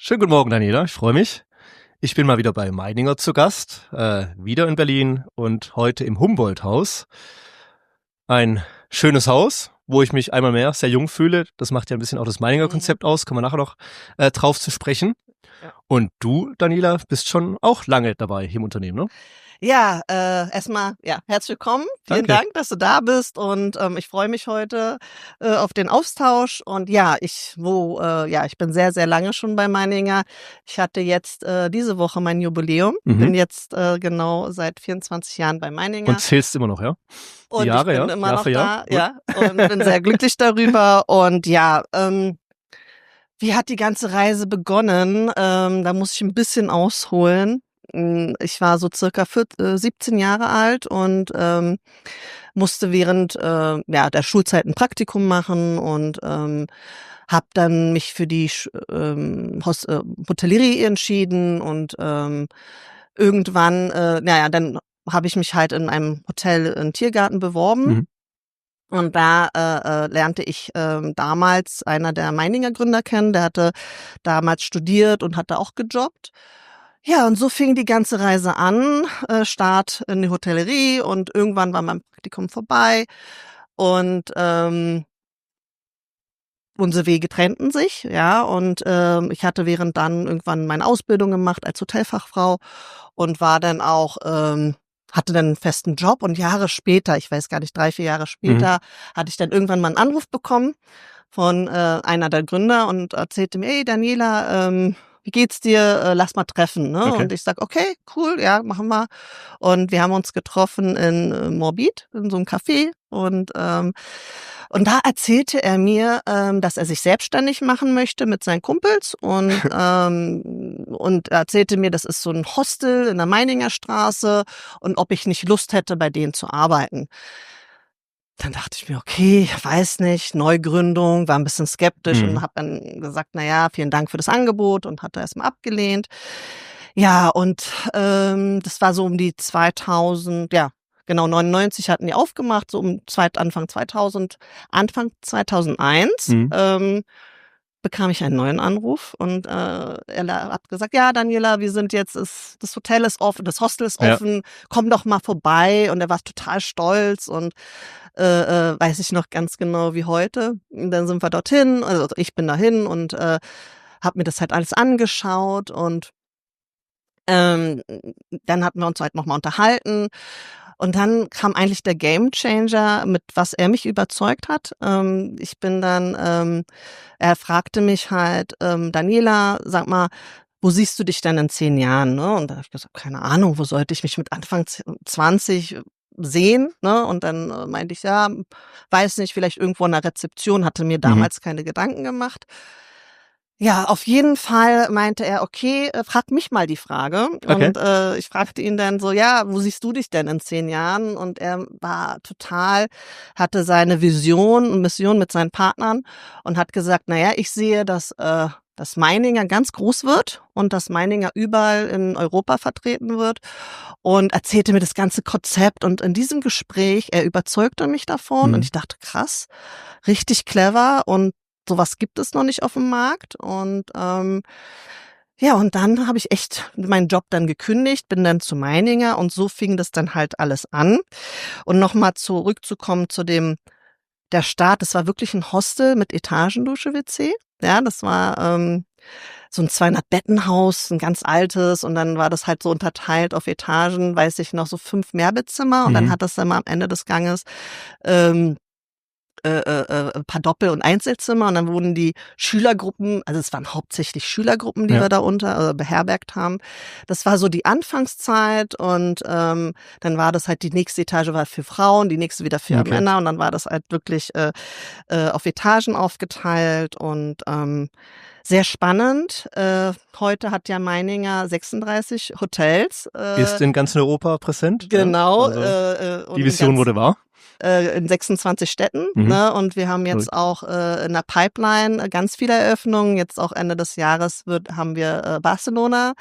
Schönen guten Morgen, Daniela. Ich freue mich. Ich bin mal wieder bei Meininger zu Gast, wieder in Berlin und heute im Humboldt-Haus. Ein schönes Haus, wo ich mich einmal mehr sehr jung fühle. Das macht ja ein bisschen auch das Meininger-Konzept aus. Kommen wir nachher noch drauf zu sprechen. Ja. Und du, Daniela, bist schon auch lange dabei hier im Unternehmen, ne? Ja, erstmal, herzlich willkommen. Vielen Danke. Dank, dass du da bist und ich freue mich heute auf den Austausch. Und ja, ich bin sehr, sehr lange schon bei Meininger. Ich hatte jetzt diese Woche mein Jubiläum. Bin jetzt genau seit 24 Jahren bei Meininger Und zählst immer noch, ja? Die und ich Jahre, bin ja? immer Jahr noch für Jahr? da, Gut. ja, und bin sehr glücklich darüber. Und ja, wie hat die ganze Reise begonnen? Da muss ich ein bisschen ausholen. Ich war so circa 17 Jahre alt und musste während der Schulzeit ein Praktikum machen und habe dann mich für die Hotellerie entschieden und irgendwann, dann habe ich mich halt in einem Hotel in Tiergarten beworben. Mhm. Und da lernte ich damals einer der Meininger Gründer kennen, der hatte damals studiert und hatte auch gejobbt. Ja, und so fing die ganze Reise an, Start in die Hotellerie und irgendwann war mein Praktikum vorbei und unsere Wege trennten sich, ja, und ich hatte während dann irgendwann meine Ausbildung gemacht als Hotelfachfrau und war dann auch hatte dann 'n festen Job und Jahre später, ich weiß gar nicht, 3, 4 Jahre Mhm. später, hatte ich dann irgendwann mal 'n Anruf bekommen von einer der Gründer und erzählte mir: „Hey Daniela, wie geht's dir? Lass mal treffen", ne? Okay. Und ich sage: „Okay, cool, ja, machen wir." Und wir haben uns getroffen in Moabit, in so 'nem Café und da erzählte er mir, dass er sich selbstständig machen möchte mit seinen Kumpels und er erzählte mir, das ist so 'n Hostel in der Meininger Straße und ob ich nicht Lust hätte, bei denen zu arbeiten. Dann dachte ich mir: „Okay, weiß nicht, Neugründung", war 'n bisschen skeptisch und Mhm. habe dann gesagt: „Na ja, vielen Dank für das Angebot" und hatte erst mal abgelehnt. Ja, und das war so um die 2000, ja, genau, 99 hatten die aufgemacht, so Anfang 2000, Anfang 2001, Mhm. bekam ich einen neuen Anruf und hat gesagt: „Ja, Daniela, wir sind jetzt das Hotel ist offen, das Hostel ist Ja. offen, komm doch mal vorbei." Und er war total stolz und weiß ich noch ganz genau wie heute. Und dann sind wir dorthin, also ich bin dahin und habe mir das halt alles angeschaut und ähm, dann hatten wir uns halt noch mal unterhalten und dann kam eigentlich der Gamechanger, mit was er mich überzeugt hat. Ich bin dann er fragte mich halt: „Daniela, sag mal, wo siehst du dich denn in 10 Jahren", ne? Und da habe ich gesagt: „Keine Ahnung, wo sollte ich mich mit Anfang 20 sehen", ne? Und dann meinte ich: „Ja, weiß nicht, vielleicht irgendwo in der Rezeption", hatte mir Mhm. damals keine Gedanken gemacht. Ja, auf jeden Fall meinte er: „Okay, frag mich mal die Frage." Okay. Und ich fragte ihn dann so: „Ja, wo siehst du dich denn in 10 Jahren?" Und er war total hatte seine Vision und Mission mit seinen Partnern und hat gesagt: „Na ja, ich sehe, dass Meininger ganz groß wird und dass Meininger überall in Europa vertreten wird", und erzählte mir das ganze Konzept. Und in diesem Gespräch er überzeugte mich davon und Mhm. ich dachte: „Krass, richtig clever und so was gibt es noch nicht aufm Markt." Und ja, und dann habe ich echt meinen Job dann gekündigt, bin dann zu Meininger und so fing das dann halt alles an. Und noch mal zurückzukommen zu dem der Start, das war wirklich 'n Hostel mit Etagendusche, WC. Ja, das war so 'n 200-Bettenhaus, 'n ganz altes, und dann war das halt so unterteilt auf Etagen, weiß ich noch, so 5 Mehrbettzimmer, und dann Mhm. hat das dann mal am Ende des Ganges ähm, paar Doppel und Einzelzimmer, und dann wurden die Schülergruppen, also es waren hauptsächlich Schülergruppen, die Ja. wir da beherbergt haben. Das war so die Anfangszeit und dann war das halt, die nächste Etage war für Frauen, die nächste wieder für Okay. Männer, und dann war das halt wirklich auf Etagen aufgeteilt und sehr spannend. Heute hat ja Meininger 36 Hotels, Ist in ganz Europa präsent, ja? genau, Also, die und in Vision ganz wurde wahr. in 26 Städten, Mhm. ne? Und wir haben jetzt auch in der Pipeline ganz viele Eröffnungen. Jetzt auch Ende des Jahres haben wir Barcelona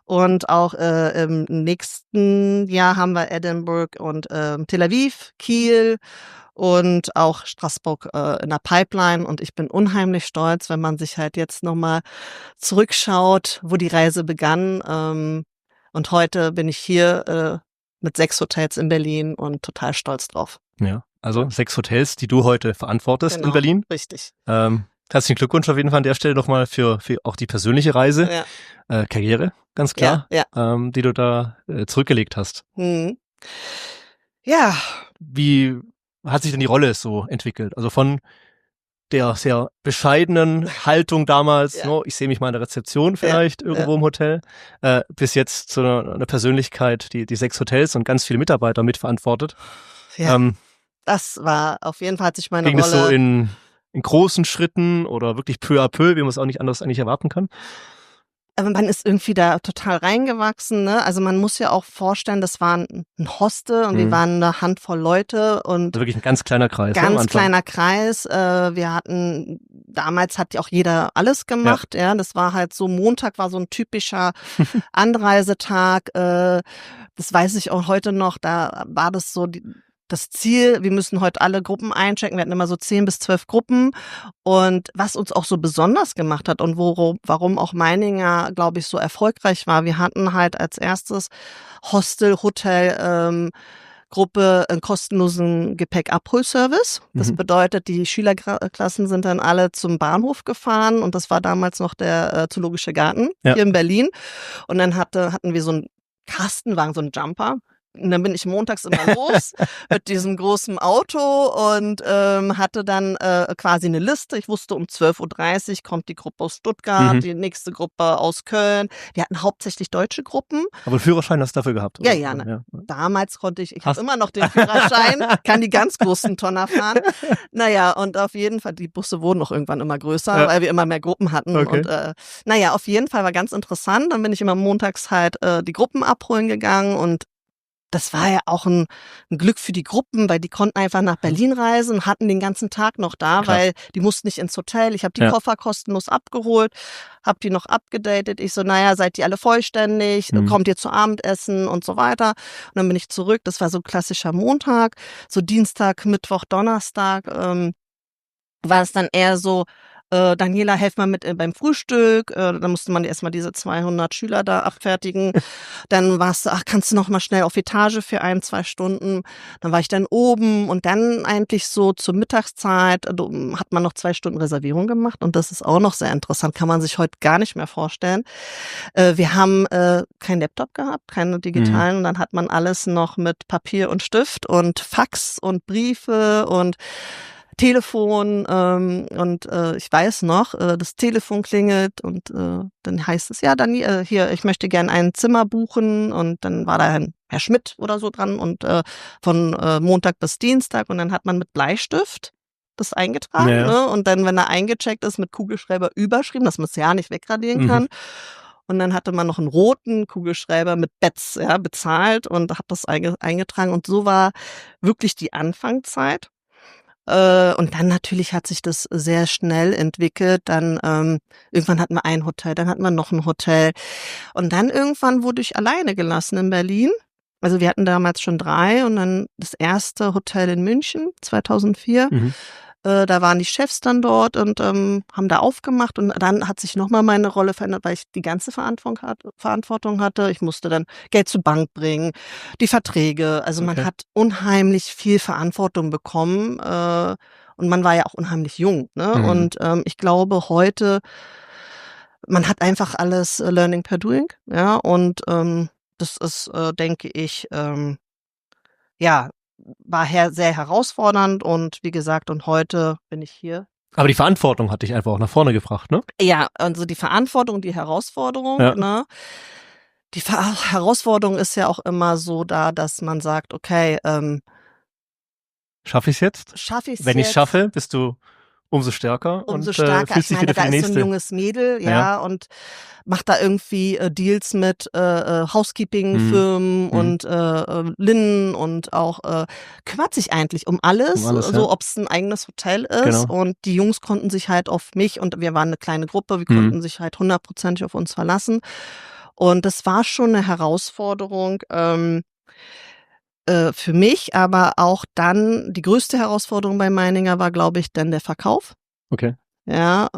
und auch im nächsten Jahr haben wir Edinburgh und Tel Aviv, Kiel und auch Straßburg in der Pipeline. Und ich bin unheimlich stolz, wenn man sich halt jetzt nochmal zurückschaut, wo die Reise begann. Und heute bin ich hier mit 6 Hotels in Berlin und total stolz drauf. Ja, also 6 Hotels, die du heute verantwortest in Genau, Berlin. richtig. Herzlichen Glückwunsch auf jeden Fall an der Stelle nochmal für auch die persönliche Reise, Karriere, ganz klar, Ja. die du da zurückgelegt hast. Mhm. Ja. Wie hat sich denn die Rolle so entwickelt? Also von der sehr bescheidenen Haltung damals, no, ich sehe mich mal in der Rezeption vielleicht irgendwo im Hotel, bis jetzt zu einer Persönlichkeit, die 6 Hotels und ganz viele Mitarbeiter mitverantwortet. Ja, das war auf jeden Fall, hat sich meine Ging Rolle... das so in großen Schritten oder wirklich peu à peu, wie man es auch nicht anders eigentlich erwarten kann? Aber man ist irgendwie da total reingewachsen, ne? Also man muss ja auch vorstellen, das war ein Hostel und wir waren eine Handvoll Leute und also wirklich ein ganz kleiner Kreis. Ganz kleiner Kreis. Wir hatten, damals hat ja auch jeder alles gemacht, ja. Das war halt so, Montag war so ein typischer Anreisetag. Das weiß ich auch heute noch, da war das so das Ziel, wir müssen heute alle Gruppen einchecken. Wir hatten immer so 10 bis 12 Gruppen. Und was uns auch so besonders gemacht hat und warum auch Meininger, glaube ich, so erfolgreich war, wir hatten halt als erstes Hostel, Hotel, Gruppe einen kostenlosen Gepäckabholservice. Das bedeutet, die Schülerklassen sind dann alle zum Bahnhof gefahren und das war damals noch der Zoologische Garten hier in Berlin. Und dann hatten wir so einen Kastenwagen, so einen Jumper. Und dann bin ich montags immer los mit diesem großen Auto und hatte dann quasi eine Liste. Ich wusste, um 12:30 Uhr kommt die Gruppe aus Stuttgart, die nächste Gruppe aus Köln. Wir hatten hauptsächlich deutsche Gruppen. Aber einen Führerschein hast du dafür gehabt? Oder? Ja. Damals konnte ich habe immer noch den Führerschein, kann die ganz großen Tonner fahren. Naja, und auf jeden Fall, die Busse wurden auch irgendwann immer größer, weil wir immer mehr Gruppen hatten. Okay. Und naja, auf jeden Fall war ganz interessant. Dann bin ich immer montags halt die Gruppen abholen gegangen und das war ja auch ein Glück für die Gruppen, weil die konnten einfach nach Berlin reisen und hatten den ganzen Tag noch da, weil die mussten nicht ins Hotel. Ich habe die Koffer kostenlos abgeholt, habe die noch abgedatet. Ich so, naja, seid ihr alle vollständig? Kommt ihr zu Abendessen und so weiter? Und dann bin ich zurück. Das war so ein klassischer Montag. So Dienstag, Mittwoch, Donnerstag war es dann eher so, Daniela, helf mal mit beim Frühstück. Da musste man erstmal diese 200 Schüler da abfertigen. Dann warst du, kannst du noch mal schnell auf Etage für 1-2 Stunden. Dann war ich dann oben und dann eigentlich so zur Mittagszeit hat man noch 2 Stunden Reservierung gemacht und das ist auch noch sehr interessant, kann man sich heute gar nicht mehr vorstellen. Wir haben keinen Laptop gehabt, keine digitalen und dann hat man alles noch mit Papier und Stift und Fax und Briefe und Telefon und ich weiß noch, das Telefon klingelt und dann heißt es, ja, dann hier, ich möchte gerne ein Zimmer buchen und dann war da ein Herr Schmidt oder so dran und von Montag bis Dienstag und dann hat man mit Bleistift das eingetragen, ne? Und dann, wenn er eingecheckt ist, mit Kugelschreiber überschrieben, dass man es ja nicht wegradieren kann. Und dann hatte man noch einen roten Kugelschreiber mit Bets bezahlt und hat das eingetragen und so war wirklich die Anfangszeit. Und dann natürlich hat sich das sehr schnell entwickelt. Dann irgendwann hatten wir ein Hotel, dann hatten wir noch ein Hotel. Und dann irgendwann wurde ich alleine gelassen in Berlin. Also wir hatten damals schon 3 und dann das erste Hotel in München 2004. Da waren die Chefs dann dort und haben da aufgemacht und dann hat sich nochmal meine Rolle verändert, weil ich die ganze Verantwortung hatte. Ich musste dann Geld zur Bank bringen, die Verträge. Also man hat unheimlich viel Verantwortung bekommen und man war ja auch unheimlich jung. Ne? Und ich glaube heute, man hat einfach alles Learning per Doing. Ja, und das ist, denke ich, war sehr herausfordernd und wie gesagt, und heute bin ich hier. Aber die Verantwortung hat dich einfach auch nach vorne gebracht, ne? Ja, also die Verantwortung, die Herausforderung, ne? Die Herausforderung ist ja auch immer so da, dass man sagt, okay, schaffe ich es jetzt? Schaffe ich es Wenn ich jetzt? es schaffe, bist du umso stärker. Umso und stärker. fühlt Ich sich meine, wieder für da die ist so ein nächste. junges Mädel, Ja. ja, und macht da irgendwie Deals mit Mhm. Housekeeping-Firmen Mhm. und Linnen und auch kümmert sich eigentlich um alles, alles, ja. so ob es ein eigenes Hotel ist. Genau. Und die Jungs konnten sich halt auf mich, und wir waren eine kleine Gruppe, wir Mhm. konnten sich halt 100% auf uns verlassen. Und das war schon eine Herausforderung für mich, aber auch dann die größte Herausforderung bei Meininger war, glaube ich, dann der Verkauf. Okay. Ja,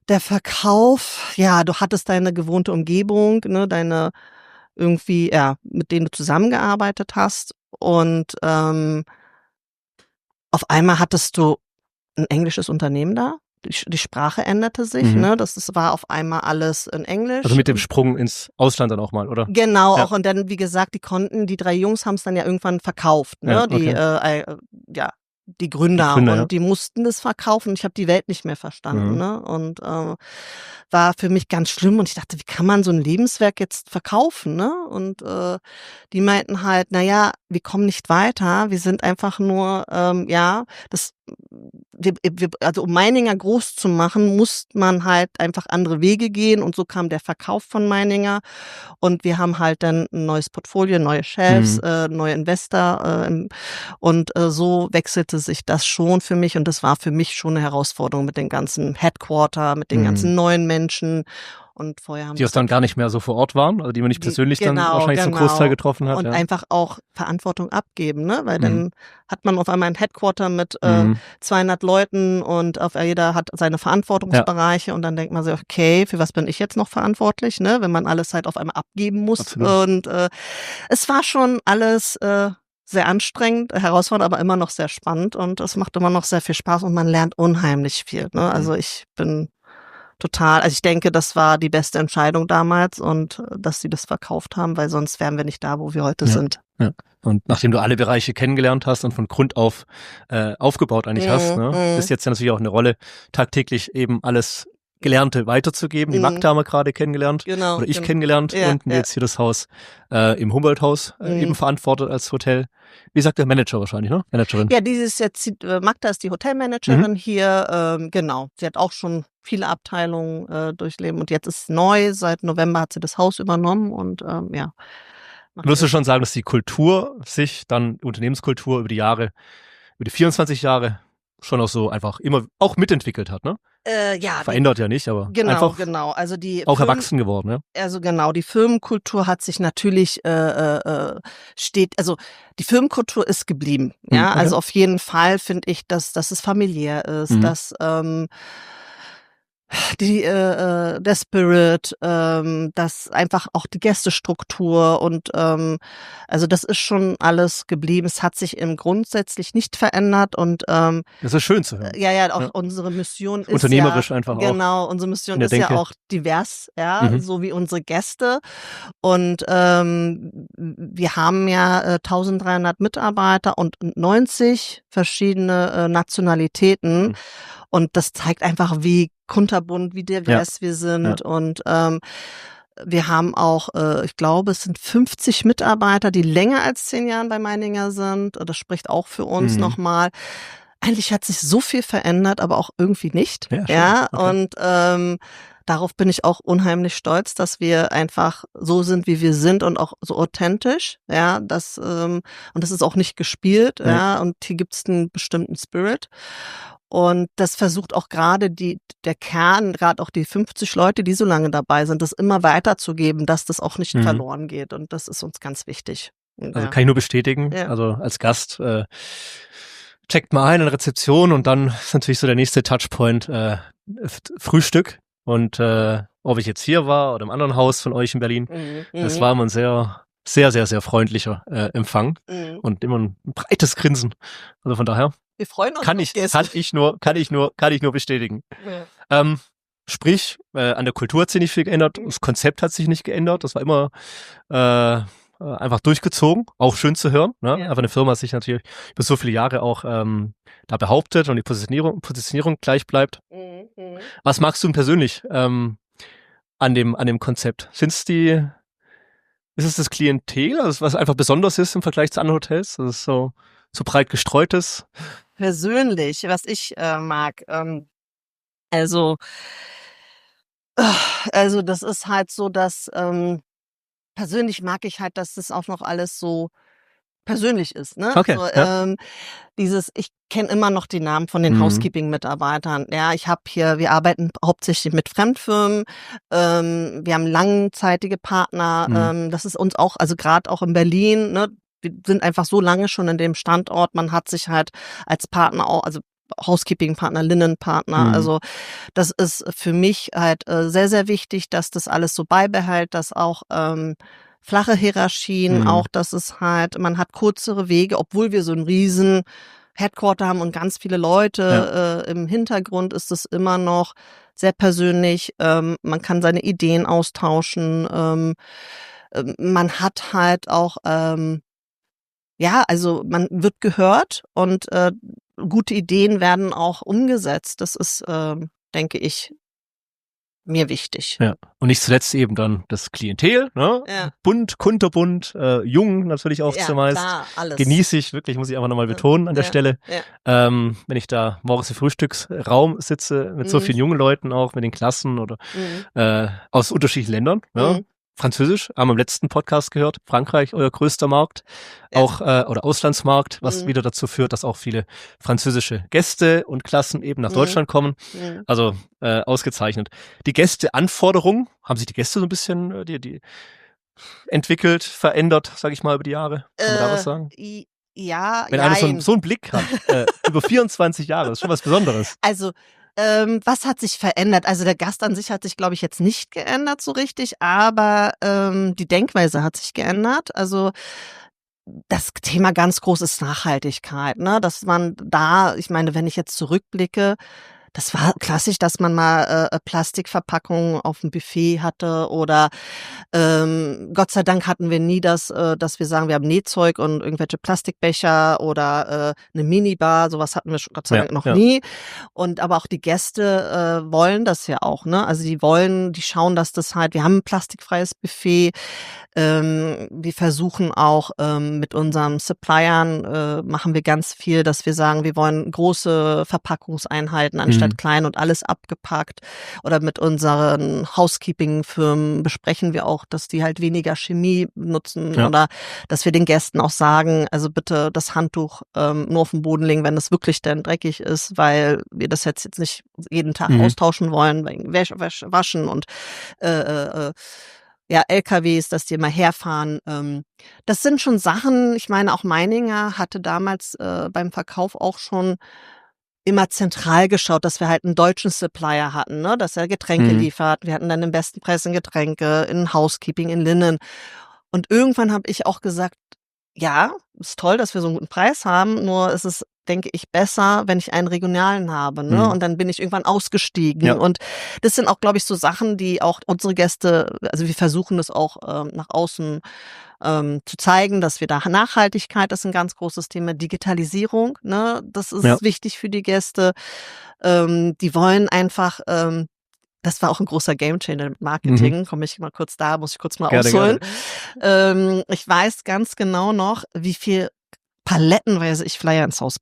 der Verkauf, ja, du hattest deine gewohnte Umgebung, ne, deine irgendwie, ja, mit denen du zusammengearbeitet hast, und auf einmal hattest du ein englisches Unternehmen da. Die Sprache änderte sich, Mhm. ne? Das war auf einmal alles in Englisch. Also mit dem Sprung ins Ausland dann auch mal, oder? Genau, Ja. auch, und dann, wie gesagt, die 3 Jungs haben's dann ja irgendwann verkauft, ne? Ja, Die, okay. ja, die Gründer, Gründer, ja. und die mussten das verkaufen. Ich habe die Welt nicht mehr verstanden, Mhm. ne? Und war für mich ganz schlimm, und ich dachte: „Wie kann man so ein Lebenswerk jetzt verkaufen", ne? Und die meinten halt: „Na ja, wir kommen nicht weiter. Wir sind einfach nur, ja, das wir also, um Meininger groß zu machen, musste man halt einfach andere Wege gehen", und so kam der Verkauf von Meininger. Und wir haben halt dann ein neues Portfolio, neue Chefs, Mhm. neue Investor, und so wechselte sich das schon für mich, und das war für mich schon eine Herausforderung mit dem ganzen Headquarter, mit den ganzen Mhm. neuen Menschen, und vorher haben Die wir auch dann gar nicht mehr so vor Ort waren, also die man nicht persönlich dann genau, wahrscheinlich zum Großteil genau. getroffen hat, Und ja. einfach auch Verantwortung abgeben, ne? Weil Mhm. dann hat man auf einmal ein Headquarter mit Mhm. 200 Leuten, und auf jeder hat seine Ja. Verantwortungsbereiche, und dann denkt man sich: „Okay, für was bin ich jetzt noch verantwortlich", ne? Wenn man alles halt auf einmal abgeben muss. Absolut. Und es war schon alles sehr anstrengend, herausfordernd, aber immer noch sehr spannend, und es macht immer noch sehr viel Spaß, und man lernt unheimlich viel, ne? Mhm. Also, ich bin total, also, ich denke, das war die beste Entscheidung damals, und dass sie das verkauft haben, weil sonst wären wir nicht da, wo wir heute Ja. sind. Ja. Und nachdem du alle Bereiche kennengelernt hast und von Grund auf aufgebaut eigentlich hast, Mhm, ne, ist mhm, jetzt ja natürlich auch eine Rolle, tagtäglich eben alles Gelernte weiterzugeben. Die mhm. Magda haben wir gerade kennengelernt Genau, oder ich kennengelernt ja, und ja. jetzt hier das Haus im Humboldt-Haus eben Mhm. verantwortet als Hotel. Wie sagt der Manager wahrscheinlich, ne? Managerin. Ja, dieses jetzt Magda ist die Mhm. Hotelmanagerin hier, genau. Sie hat auch schon viele Abteilungen durchleben, und jetzt ist neu, seit November hat sie das Haus übernommen, und ja, macht Würdest du jetzt schon sagen, dass die Kultur sich dann, die Unternehmenskultur über die Jahre, über die 24 Jahre schon auch so einfach immer auch mitentwickelt hat, ne? ja, Verändert ja nicht, aber genau, einfach genau. Also die auch erwachsen geworden, ja? Genau, die Firmenkultur hat sich natürlich also die Firmenkultur ist geblieben, Mhm, ja. okay. Also auf jeden Fall finde ich, dass es familiär ist, Mhm. dass der Spirit, dass einfach auch die Gästestruktur, und also das ist schon alles geblieben. Es hat sich grundsätzlich nicht verändert, und Das ist schön zu hören. ja, ja, auch Ja. unsere Mission ist ja, Unternehmerisch einfach auch genau, unsere in Mission der ist ja Denke. auch divers, ja, Mhm. so wie unsere Gäste. Und wir haben ja 1300 Mitarbeiter und 90 verschiedene Nationalitäten. Mhm. Und das zeigt einfach, wie kunterbunt, wie Ja, divers wir ja. sind. Und wir haben auch, ich glaube, es sind 50 Mitarbeiter, die länger als 10 Jahren bei Meininger sind. Und das spricht auch für uns Mhm. nochmal. Eigentlich hat sich so viel verändert, aber auch irgendwie nicht. Ja, schön. Ja, Okay. und darauf bin ich auch unheimlich stolz, dass wir einfach so sind, wie wir sind, und auch so authentisch. Ja, und das ist auch nicht gespielt. Ne. Ja, und hier gibt's einen bestimmten Spirit. Und das versucht auch gerade der Kern, gerade auch die 50 Leute, die so lange dabei sind, das immer weiterzugeben, dass das auch nicht Mhm. verloren geht. Und das ist uns ganz wichtig. Also Ja. kann ich nur bestätigen. Ja. Also als Gast checkt mal ein in der Rezeption und dann ist natürlich so der nächste Touchpoint Frühstück. Und ob ich jetzt hier war oder im anderen Haus von euch in Berlin, Mhm. das Mhm. war immer ein sehr, sehr, sehr, sehr freundlicher Empfang Mhm. und immer ein breites Grinsen. Also von daher Wir freuen uns kann auf Gäste. ich nur bestätigen. Ja. Sprich, an der Kultur hat sich nicht viel geändert, das Konzept hat sich nicht geändert, das war immer einfach durchgezogen, auch schön zu hören. Ne? Ja. Einfach eine Firma sich natürlich über so viele Jahre auch da behauptet und die Positionierung gleich bleibt. Mhm. Mhm. Was magst du denn persönlich an dem Konzept? Ist es das Klientel, also was einfach besonders ist im Vergleich zu anderen Hotels? Das ist so so breit gestreutes? Persönlich, was ich mag, also, also das ist halt so, dass persönlich mag ich halt, dass das auch noch alles so persönlich ist, ne? Okay, So, ja. ich kenne immer noch die Namen von den Mhm. Housekeeping-Mitarbeitern. Ja, wir arbeiten hauptsächlich mit Fremdfirmen. Wir haben langzeitige Partner. Mhm. Das ist uns auch, also gerade auch in Berlin, ne? Wir sind einfach so lange schon in dem Standort. Man hat sich halt als Partner auch, also Housekeeping-Partner, Linnenpartner. Mhm. Also das ist für mich halt sehr, sehr wichtig, dass das alles so beibehält, dass auch flache Hierarchien, Mhm. auch dass es halt, man hat kürzere Wege, obwohl wir so 'n riesen Headquarter haben und ganz viele Ja. Leute im Hintergrund ist es immer noch sehr persönlich. Man kann seine Ideen austauschen. Man hat halt auch, ja, also man wird gehört und gute Ideen werden auch umgesetzt. Das ist, denke ich, mir wichtig. Ja. Und nicht zuletzt eben dann das Klientel, ne? Ja, Bunt, kunterbunt, jung natürlich auch ja, zumeist. klar, alles. Genieße ich wirklich, muss ich einfach noch mal Ja, betonen an der ja, Stelle. ja. Wenn ich da morgens im Frühstücksraum sitze mit so Mhm, vielen jungen Leuten auch, mit den Klassen oder mhm, aus unterschiedlichen Ländern, ja. mhm. Französisch, haben wir im letzten Podcast gehört. Frankreich, euer größter Markt, Ja, auch oder Auslandsmarkt, was mhm, wieder dazu führt, dass auch viele französische Gäste und Klassen eben nach mhm, Deutschland kommen. mhm. Also ausgezeichnet. Die Gästeanforderungen, haben sich die Gäste so ein bisschen die entwickelt, verändert, sage ich mal, über die Jahre? Kann man da was sagen? I ja, Wenn einer so 'n jein. so 'n Blick hat, über 24 Jahre, ist schon was Besonderes. Also, was hat sich verändert? Also, der Gast an sich hat sich, glaube ich, jetzt nicht geändert so richtig, aber die Denkweise hat sich geändert. Also, das Thema ganz groß ist Nachhaltigkeit, ne? Dass man da, ich meine, wenn ich jetzt zurückblicke, das war klassisch, dass man mal Plastikverpackungen aufm Buffet hatte oder Gott sei Dank hatten wir nie das, dass wir sagen, wir haben Nähzeug und irgendwelche Plastikbecher oder 'ne Minibar, so was hatten wir Gott sei Ja, Dank noch ja. nie. Und aber auch die Gäste wollen das ja auch, ne? Also, die schauen, dass das halt, wir haben 'n plastikfreies Buffet. Wir versuchen auch, mit unseren Suppliern machen wir ganz viel, dass wir sagen, wir wollen große Verpackungseinheiten Mhm. anstatt klein und alles abgepackt. Oder mit unseren Housekeeping-Firmen besprechen wir auch, dass die halt weniger Chemie nutzen Ja. oder dass wir den Gästen auch sagen, also bitte das Handtuch nur auf den Boden legen, wenn es wirklich dann dreckig ist, weil wir das jetzt nicht jeden Tag Mhm. austauschen wollen wegen Waschen und äh, äh, äh, ja, LKWs, dass die immer herfahren. Das sind schon Sachen, ich meine, auch Meininger hatte damals beim Verkauf auch schon immer zentral geschaut, dass wir halt 'n deutschen Supplier hatten, ne, dass er Getränke Mhm. liefert. Wir hatten dann den besten Preis in Getränke, in Housekeeping, in Linnen. Und irgendwann habe ich auch gesagt: „Ja, ist toll, dass wir so 'n guten Preis haben, nur ist es, denke ich, besser, wenn ich einen regionalen habe", ne? Mhm. Und dann bin ich irgendwann ausgestiegen. Ja. Und das sind auch, glaube ich, so Sachen, die auch unsere Gäste, also wir versuchen das auch nach außen zu zeigen, dass wir da, Nachhaltigkeit ist 'n ganz großes Thema, Digitalisierung, ne? Das Ja. ist wichtig für die Gäste. Die wollen einfach, das war auch 'n großer Gamechanger mit Mhm. Marketing. Muss ich kurz mal Gerne, ausholen. gerne. Ich weiß ganz genau noch, wie viel palettenweise ich Flyer ins Haus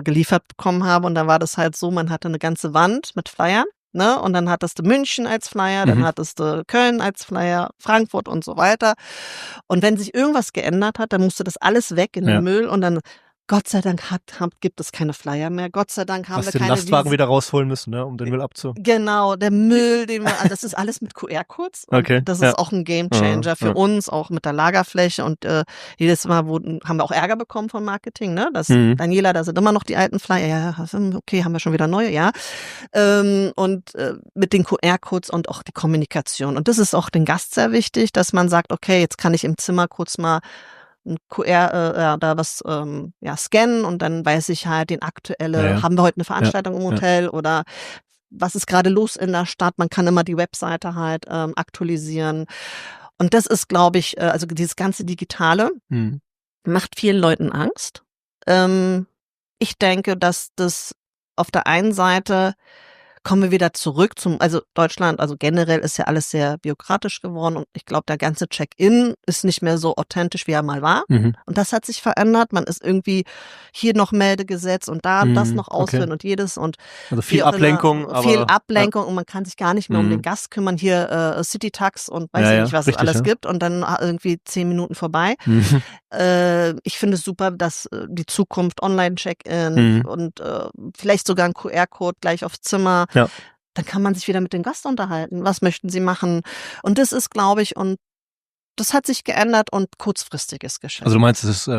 geliefert bekommen habe. Und da war das halt so, man hatte 'ne ganze Wand mit Flyern, ne? Und dann hattest du München als Flyer, dann Mhm. hattest du Köln als Flyer, Frankfurt und so weiter. Und wenn sich irgendwas geändert hat, dann musste das alles weg in den Ja. Müll und dann, Gott sei Dank gibt es keine Flyer mehr. Gott sei Dank haben wir Hast den keine Lastwagen Visi wieder rausholen müssen, ne, um den Müll Genau, der Müll, den wir, das ist alles mit QR-Codes und Okay, das ist ja. auch 'n Mhm. Gamechanger für Ja. uns, auch mit der Lagerfläche und jedes Mal haben wir auch Ärger bekommen vom Marketing, ne? Dass Mhm. Daniela, da sind immer noch die alten Flyer. Ja, okay, haben wir schon wieder neue, ja. Und mit den QR-Codes und auch die Kommunikation. Und das ist auch den Gast sehr wichtig, dass man sagt: „Okay, jetzt kann ich im Zimmer kurz mal 'n QR ja, da was, ja, scannen und dann weiß ich halt den Ja, aktuelle, ja. haben wir heute 'ne Ja. Veranstaltung im Ja. Hotel oder was ist grade los in der Stadt?" Man kann immer die Webseite halt aktualisieren. Und das ist, glaube ich, also dieses ganze Digitale Mhm. macht vielen Leuten Angst. Ähm, Ich denke, dass das auf der einen Seite kommen wir wieder zurück also Deutschland, also generell ist ja alles sehr bürokratisch geworden und ich glaube, der ganze Check-in ist nicht mehr so authentisch, wie er mal war. Und das hat sich verändert. Man ist irgendwie hier noch Meldegesetz und da das noch ausführen und jedes und also viel Ablenkung. Viel Ablenkung und man kann sich gar nicht mehr um den Gast kümmern. Hier City-Tax und weiß ich nicht, was es alles gibt und dann irgendwie 10 Minuten vorbei. Ich finde es super, dass die Zukunft Online-Check-in und vielleicht sogar ein QR-Code gleich aufs Zimmer. Ja. Dann kann man sich wieder mit dem Gast unterhalten. Was möchten Sie machen? Und das ist, glaube ich, und das hat sich geändert und kurzfristiges Geschäft. Also du meinst, es ist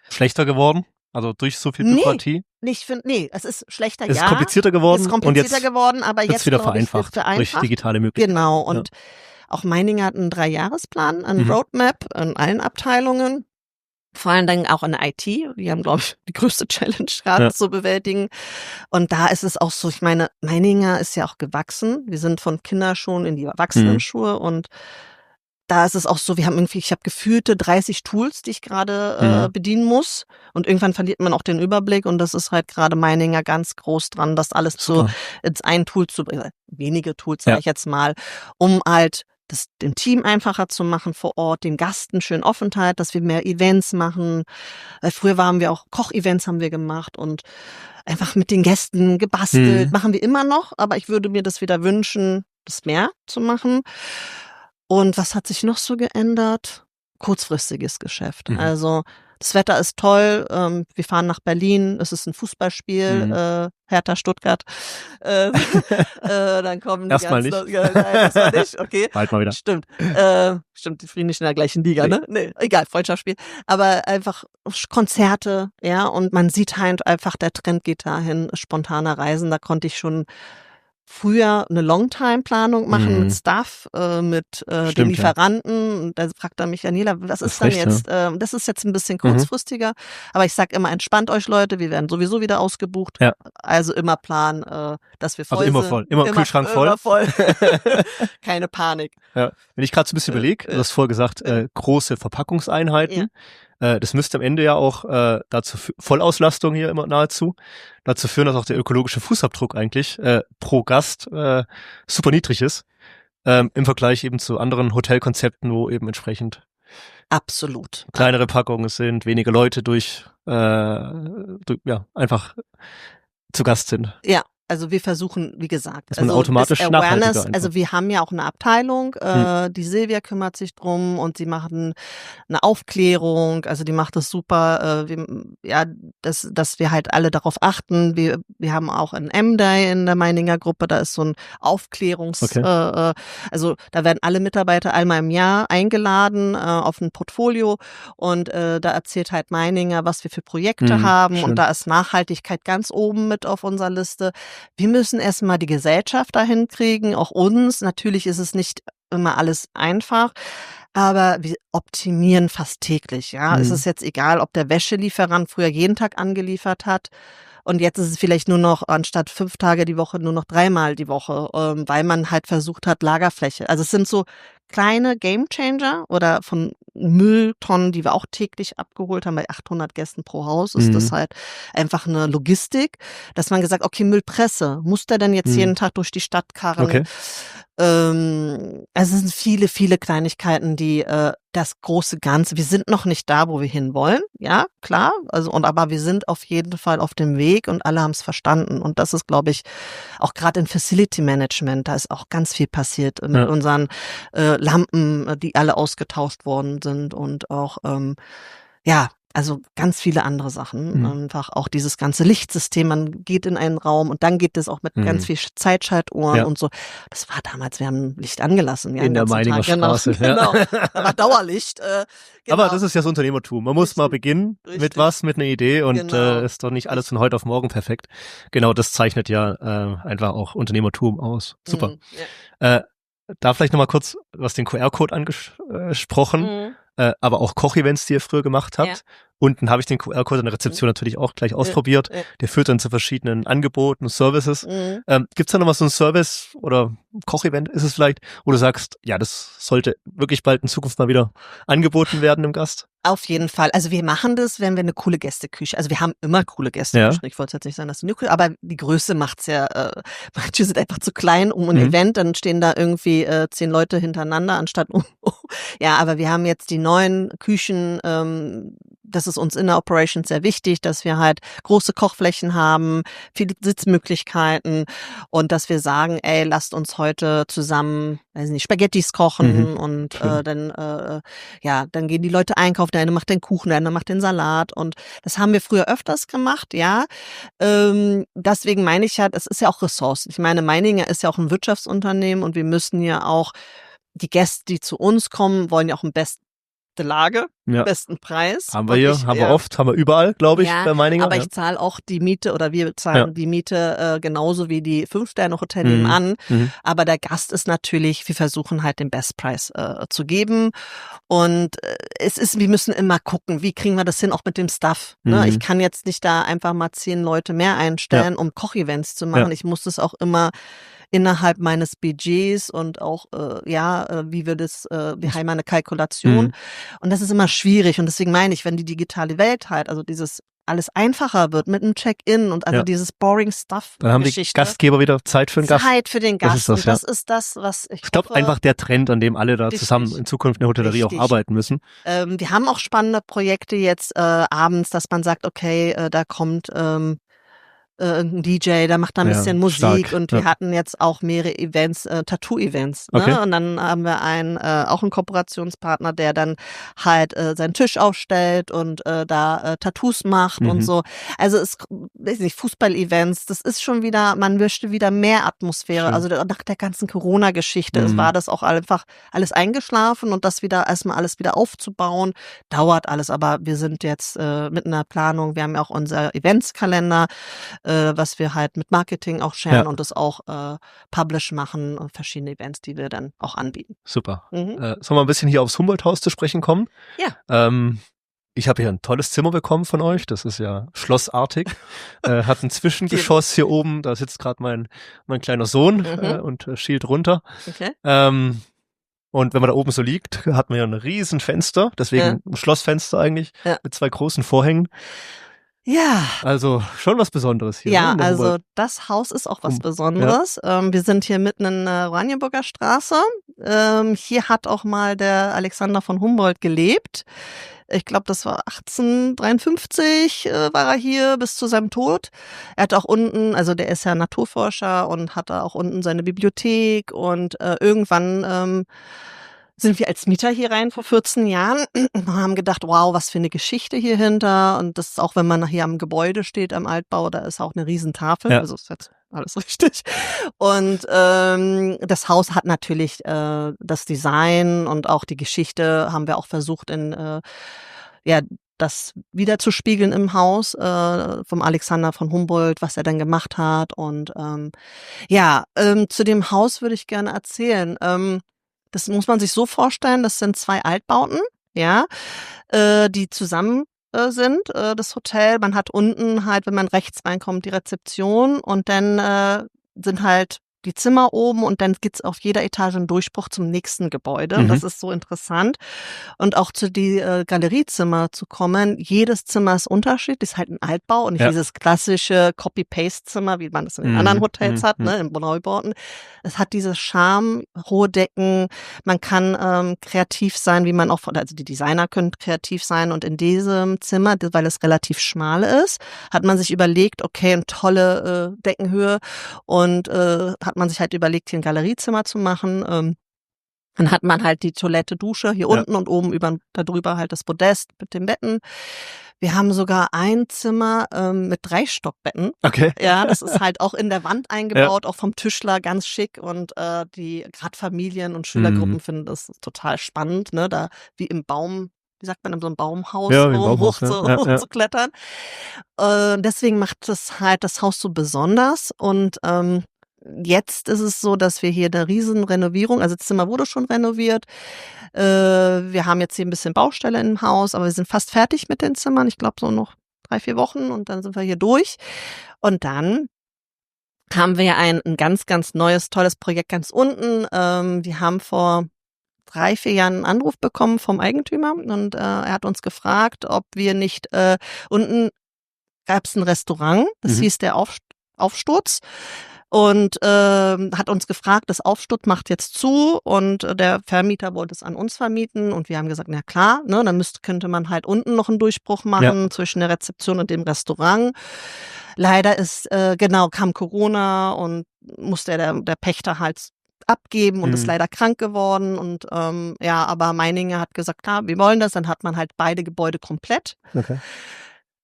schlechter geworden? Also durch so viel Bürokratie? Es ist schlechter, es ist komplizierter geworden. Es ist komplizierter geworden, aber jetzt wieder vereinfacht durch digitale Möglichkeiten. Genau, und auch Meininger hat einen 3-Jahresplan, einen Roadmap in allen Abteilungen. Vor allen Dingen auch in der IT. Die haben, glaube ich, die größte Challenge gerade zu bewältigen. Und da ist es auch so, ich meine, Meininger ist ja auch gewachsen. Wir sind von Kinderschuhen in die Erwachsenenschuhe und da ist es auch so, ich habe gefühlte 30 Tools, die ich gerade bedienen muss. Und irgendwann verliert man auch den Überblick und das ist halt gerade Meininger ganz groß dran, das alles ins ein Tool wenige Tools, sage ich jetzt mal, um halt das dem Team einfacher zu machen vor Ort, dem Gast einen schönen Aufenthalt, dass wir mehr Events machen. Früher haben wir auch Kochevents haben wir gemacht und einfach mit den Gästen gebastelt. Machen wir immer noch, aber ich würde mir das wieder wünschen, das mehr zu machen. Und was hat sich noch so geändert? Kurzfristiges Geschäft. Also das Wetter ist toll. Wir fahren nach Berlin. Es ist ein Fußballspiel. Hertha Stuttgart. Dann kommen die Erstmal nicht. Nein, das war nicht. Okay. Bald mal wieder. Stimmt. Stimmt, die fliegen nicht in der gleichen Liga, ne? Nee, egal, Freundschaftsspiel. Aber einfach Konzerte, ja. Und man sieht halt einfach, der Trend geht dahin. Spontaner Reisen. Da konnte ich schon früher eine Longtime-Planung machen mit Staff, mit den Lieferanten. Und da fragt dann mich, Daniela, was ist dann jetzt? Das ist jetzt ein bisschen kurzfristiger. Aber ich sag immer, entspannt euch, Leute, wir werden sowieso wieder ausgebucht. Ja. Also immer planen, dass wir voll sind. Also immer voll, immer Kühlschrank voll. Immer voll. Keine Panik. Ja. Wenn ich gerade so ein bisschen überlege, du hast vorher gesagt, große Verpackungseinheiten. Das müsste am Ende ja auch dazu Vollauslastung hier immer nahezu dazu führen, dass auch der ökologische Fußabdruck eigentlich pro Gast super niedrig ist im Vergleich eben zu anderen Hotelkonzepten, wo eben entsprechend absolut kleinere Packungen sind, weniger Leute einfach zu Gast sind. Ja. Also wir versuchen, wie gesagt, also automatisch Awareness, also wir haben ja auch eine Abteilung, die Silvia kümmert sich drum und sie machen eine Aufklärung, also die macht das super, dass wir halt alle darauf achten. Wir haben auch einen M-Day in der Meininger Gruppe, da ist so ein also da werden alle Mitarbeiter einmal im Jahr eingeladen auf ein Portfolio und da erzählt halt Meininger, was wir für Projekte haben. Schön. Und da ist Nachhaltigkeit ganz oben mit auf unserer Liste. Wir müssen erstmal die Gesellschaft dahin kriegen, auch uns. Natürlich ist es nicht immer alles einfach, aber wir optimieren fast täglich. Ja, es ist jetzt egal, ob der Wäschelieferant früher jeden Tag angeliefert hat und jetzt ist es vielleicht nur noch anstatt 5 Tage die Woche nur noch 3-mal die Woche, weil man halt versucht hat, Lagerfläche. Also es sind so kleine Gamechanger oder von Mülltonnen, die wir auch täglich abgeholt haben, bei 800 Gästen pro Haus, ist das halt einfach eine Logistik, dass man gesagt, okay, Müllpresse, muss der denn jetzt jeden Tag durch die Stadt karren? Okay. Also es sind viele, viele Kleinigkeiten, die das große Ganze, wir sind noch nicht da, wo wir hinwollen, ja, klar, aber wir sind auf jeden Fall auf dem Weg und alle haben es verstanden und das ist, glaube ich, auch gerade in Facility Management, da ist auch ganz viel passiert mit unseren Lampen, die alle ausgetauscht worden sind und auch, also ganz viele andere Sachen. Einfach auch dieses ganze Lichtsystem, man geht in einen Raum und dann geht es auch mit ganz viel Zeitschaltuhren und so. Das war damals, wir haben Licht angelassen. Ja, in der Meininger Straße. Genau, aber Dauerlicht. Aber das ist ja das Unternehmertum. Man muss mal beginnen mit einer Idee und ist doch nicht alles von heute auf morgen perfekt. Genau, das zeichnet ja einfach auch Unternehmertum aus. Super. Da vielleicht nochmal kurz, du hast den QR-Code angesprochen. aber auch Kochevents, die ihr früher gemacht habt. Ja. Unten habe ich den QR-Code in der Rezeption natürlich auch gleich ausprobiert. Ja. Der führt dann zu verschiedenen Angeboten, Services. Mhm. Gibt's da noch mal so ein Service oder Kochevent ist es vielleicht, wo du sagst, ja, das sollte wirklich bald in Zukunft mal wieder angeboten werden im Gast? Auf jeden Fall. Also wir machen das, wenn wir eine coole Gästeküche, also wir haben immer coole Gästeküchen. Ich wollte jetzt nicht sagen, dass die nur cool, aber die Größe macht's ja, manche sind einfach zu klein um ein Event, dann stehen da irgendwie 10 Leute hintereinander anstatt ja, aber wir haben jetzt die neuen Küchen, das ist uns in der Operations sehr wichtig, dass wir halt große Kochflächen haben, viele Sitzmöglichkeiten und dass wir sagen, ey, lasst uns heute zusammen, weiß nicht, Spaghettis kochen und dann gehen die Leute einkaufen, der eine macht den Kuchen, der andere macht den Salat und das haben wir früher öfters gemacht, ja. Deswegen meine ich ja, das ist ja auch Ressourcen. Ich meine, Meininger ist ja auch ein Wirtschaftsunternehmen und wir müssen ja auch, die Gäste, die zu uns kommen, wollen ja auch im besten Lage, besten Preis. Haben wir hier, haben wir oft, haben wir überall, glaube ich, bei Meininger. Aber ich zahle auch die Miete oder wir zahlen die Miete genauso wie die 5-Sterne-Hotel nebenan. Aber der Gast ist natürlich, wir versuchen halt den Best Price zu geben. Und wir müssen immer gucken, wie kriegen wir das hin, auch mit dem Stuff. Ne? Ich kann jetzt nicht da einfach mal 10 Leute mehr einstellen, um Kochevents zu machen. Ich muss das auch immer innerhalb meines Budgets und auch, wir haben eine Kalkulation. Und das ist immer schwierig. Und deswegen meine ich, wenn die digitale Welt halt, also dieses alles einfacher wird mit einem Check-in und also dieses boring Stuff. Dann haben die Gastgeber wieder Zeit für den Gast. Zeit für den Gast. Das ist das, was ich glaube, einfach der Trend, an dem alle da zusammen in Zukunft in der Hotellerie auch arbeiten müssen. Wir haben auch spannende Projekte jetzt abends, dass man sagt, okay, da kommt ein DJ, der macht da ein bisschen Musik und wir hatten jetzt auch mehrere Events, Tattoo-Events. Ne? Und dann haben wir auch einen Kooperationspartner, der dann halt seinen Tisch aufstellt und da Tattoos macht und so. Also weiß nicht, Fußball-Events, das ist schon wieder, man möchte wieder mehr Atmosphäre. Schön. Also nach der ganzen Corona-Geschichte war das auch einfach alles eingeschlafen und das wieder erstmal alles wieder aufzubauen, dauert alles. Aber wir sind jetzt mit einer Planung, wir haben ja auch unser Eventskalender, was wir halt mit Marketing auch sharen und das auch publish machen und verschiedene Events, die wir dann auch anbieten. Super. Sollen wir ein bisschen hier aufs Humboldt-Haus zu sprechen kommen? Ja. Ich habe hier ein tolles Zimmer bekommen von euch. Das ist ja schlossartig. Hat ein Zwischengeschoss hier oben. Da sitzt gerade mein kleiner Sohn und schielt runter. Okay. Und wenn man da oben so liegt, hat man ja ein riesen Fenster. Deswegen ein Schlossfenster eigentlich mit 2 großen Vorhängen. Ja. Also schon was Besonderes hier. Ja, ne? Also das Haus ist auch was Besonderes. Wir sind hier mitten in der Oranienburger Straße. Hier hat auch mal der Alexander von Humboldt gelebt. Ich glaube, das war 1853 war er hier bis zu seinem Tod. Er hat auch unten, also der ist ja Naturforscher und hat da auch unten seine Bibliothek und irgendwann sind wir als Mieter hier rein vor 14 Jahren und haben gedacht, wow, was für eine Geschichte hier hinter. Und das ist auch, wenn man hier am Gebäude steht, am Altbau, da ist auch eine Riesentafel. Also ist jetzt alles richtig. Und das Haus hat natürlich das Design und auch die Geschichte haben wir auch versucht das wiederzuspiegeln im Haus vom Alexander von Humboldt, was er dann gemacht hat. Und zu dem Haus würde ich gerne erzählen. Das muss man sich so vorstellen, das sind 2 Altbauten, die zusammen sind, das Hotel. Man hat unten halt, wenn man rechts reinkommt, die Rezeption und dann sind halt die Zimmer oben und dann gibt's auf jeder Etage einen Durchbruch zum nächsten Gebäude. Und das ist so interessant. Und auch zu die Galeriezimmer zu kommen, jedes Zimmer ist unterschiedlich, ist halt ein Altbau und nicht dieses klassische Copy-Paste-Zimmer, wie man das in den anderen Hotels hat, ne, in Neubauten. Es hat dieses Charme, hohe Decken, man kann kreativ sein, wie man auch, also die Designer können kreativ sein und in diesem Zimmer, weil es relativ schmal ist, hat man sich überlegt, okay, eine tolle Deckenhöhe und hat man sich halt überlegt, hier ein Galeriezimmer zu machen. Dann hat man halt die Toilette, Dusche hier unten und oben darüber halt das Podest mit den Betten. Wir haben sogar ein Zimmer mit 3 Stockbetten. Okay. Ja, das ist halt auch in der Wand eingebaut, auch vom Tischler, ganz schick. Und die gerade Familien und Schülergruppen finden das total spannend, ne? Da wie im Baum, wie sagt man, in so einem Baumhaus, hoch zu klettern. Deswegen macht das halt das Haus so besonders. Und jetzt ist es so, dass wir hier eine riesen Renovierung, also das Zimmer wurde schon renoviert. Wir haben jetzt hier ein bisschen Baustelle im Haus, aber wir sind fast fertig mit den Zimmern. Ich glaube, so noch 3-4 Wochen und dann sind wir hier durch. Und dann haben wir ein ganz, ganz neues, tolles Projekt ganz unten. Wir haben vor 3-4 Jahren einen Anruf bekommen vom Eigentümer und er hat uns gefragt, ob wir nicht unten gab es ein Restaurant, das hieß der Aufsturz und hat uns gefragt, das Aufsturz macht jetzt zu und der Vermieter wollte es an uns vermieten und wir haben gesagt, na klar, ne, dann könnte man halt unten noch einen Durchbruch machen zwischen der Rezeption und dem Restaurant. Leider kam Corona und musste der Pächter halt abgeben und ist leider krank geworden und aber Meininger hat gesagt, klar, wir wollen das, dann hat man halt beide Gebäude komplett. Okay.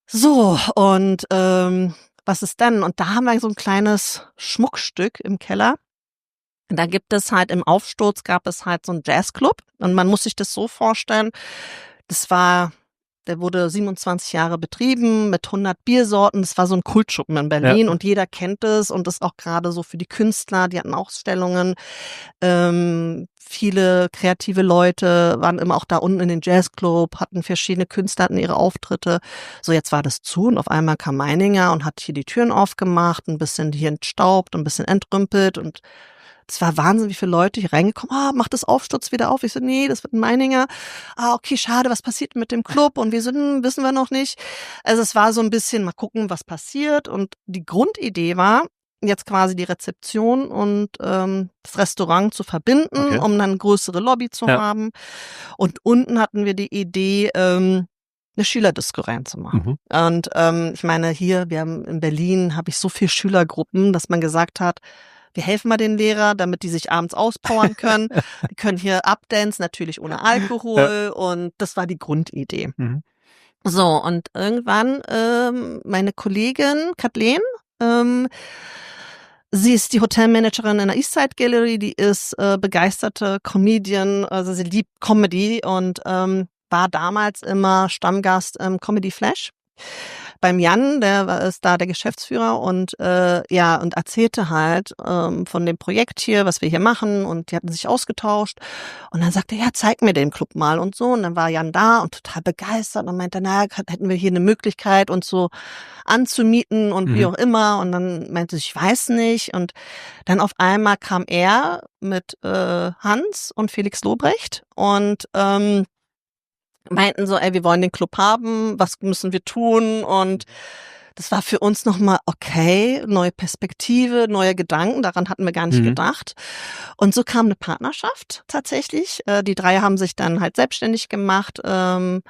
So, und was ist denn? Und da haben wir so ein kleines Schmuckstück im Keller. Da gibt es halt im Aufsturz gab es halt so einen Jazzclub und man muss sich das so vorstellen, der wurde 27 Jahre betrieben mit 100 Biersorten. Das war so ein Kultschuppen in Berlin und jeder kennt es und das auch gerade so für die Künstler, die hatten Ausstellungen. Viele kreative Leute waren immer auch da unten in den Jazzclub, hatten verschiedene Künstler, hatten ihre Auftritte. So, jetzt war das zu und auf einmal kam Meininger und hat hier die Türen aufgemacht, ein bisschen hier entstaubt, ein bisschen entrümpelt und es war Wahnsinn, wie viele Leute hier reingekommen, macht das Aufsturz wieder auf. Ich so, nee, das wird ein Meininger. Okay, schade, was passiert mit dem Club? Und wir so, wissen wir noch nicht. Also es war so ein bisschen, mal gucken, was passiert. Und die Grundidee war, jetzt quasi die Rezeption und das Restaurant zu verbinden, um dann eine größere Lobby zu haben. Und unten hatten wir die Idee, eine Schülerdisco reinzumachen. Und ich meine, wir haben in Berlin, habe ich so viele Schülergruppen, dass man gesagt hat, wir helfen mal den Lehrer, damit die sich abends auspowern können. Die können hier updancen, natürlich ohne Alkohol. Und das war die Grundidee. So, und irgendwann meine Kollegin Kathleen, sie ist die Hotelmanagerin in der Eastside Gallery, die ist begeisterte Comedian, also sie liebt Comedy und war damals immer Stammgast im Comedy Flash. Beim Jan, ist da der Geschäftsführer und und erzählte halt von dem Projekt hier, was wir hier machen und die hatten sich ausgetauscht und dann sagte er, ja, zeig mir den Club mal und so und dann war Jan da und total begeistert und meinte, naja, hätten wir hier eine Möglichkeit, uns so anzumieten und wie auch immer und dann meinte ich weiß nicht und dann auf einmal kam er mit Hans und Felix Lobrecht und meinten so, wir wollen den Club haben, was müssen wir tun? Und das war für uns nochmal okay, neue Perspektive, neue Gedanken, daran hatten wir gar nicht gedacht. Und so kam eine Partnerschaft tatsächlich. Die 3 haben sich dann halt selbstständig gemacht und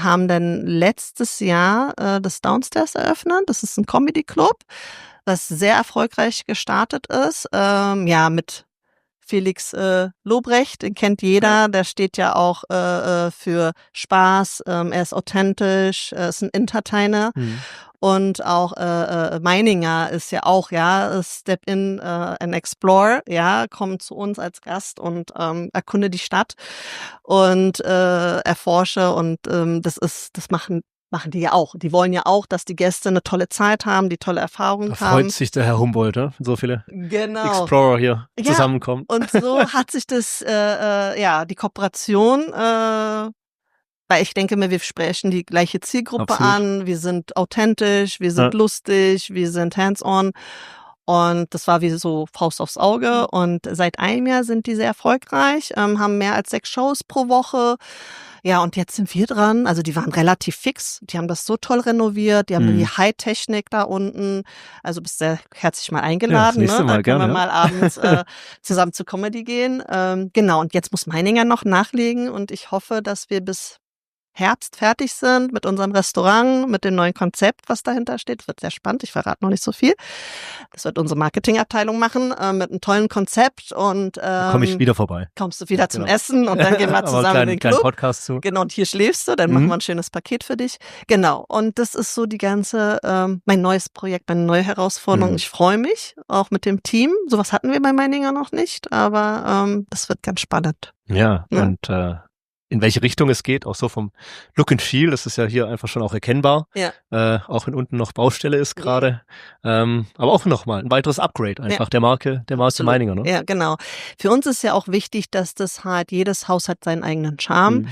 haben dann letztes Jahr das Downstairs eröffnet. Das ist ein Comedy-Club, was sehr erfolgreich gestartet ist. Mit Felix Lobrecht, den kennt jeder, der steht ja auch für Spaß, er ist authentisch, ist ein Entertainer und auch Meininger ist ja auch, Step in and Explore, kommt zu uns als Gast und erkunde die Stadt und erforsche und das machen die ja auch. Die wollen ja auch, dass die Gäste eine tolle Zeit haben, die tolle Erfahrungen haben. Da freut sich der Herr Humboldt, ne? Wenn so viele Explorer hier zusammenkommen. Und so hat sich das, die Kooperation, weil ich denke mir, wir sprechen die gleiche Zielgruppe an, wir sind authentisch, wir sind lustig, wir sind hands-on. Und das war wie so Faust aufs Auge. Und seit einem Jahr sind die sehr erfolgreich, haben mehr als 6 Shows pro Woche. Ja, und jetzt sind wir dran. Also die waren relativ fix. Die haben das so toll renoviert. Die haben die High-Technik da unten. Also bist sehr herzlich mal eingeladen. Ja, Dann können wir gerne, mal abends zusammen zur Comedy gehen. Genau, und jetzt muss Meininger noch nachlegen. Und ich hoffe, dass wir bis Herbst fertig sind mit unserem Restaurant, mit dem neuen Konzept, was dahinter steht. Wird sehr spannend, ich verrate noch nicht so viel. Das wird unsere Marketingabteilung machen, mit einem tollen Konzept und da komme ich wieder vorbei. Kommst du wieder zum Essen und dann gehen wir zusammen in den Club. Podcast zu. Genau, und hier schläfst du, dann machen wir ein schönes Paket für dich. Genau, und das ist so die ganze, mein neues Projekt, meine neue Herausforderung. Ich freue mich, auch mit dem Team. Sowas hatten wir bei Meininger noch nicht, aber das wird ganz spannend. Ja. Und in welche Richtung es geht, auch so vom Look and Feel. Das ist ja hier einfach schon auch erkennbar. Ja. Auch wenn unten noch Baustelle ist gerade. Aber auch nochmal ein weiteres Upgrade einfach der Marke Absolut. Meininger. Ne? Ja, genau. Für uns ist ja auch wichtig, dass das halt, jedes Haus hat seinen eigenen Charme.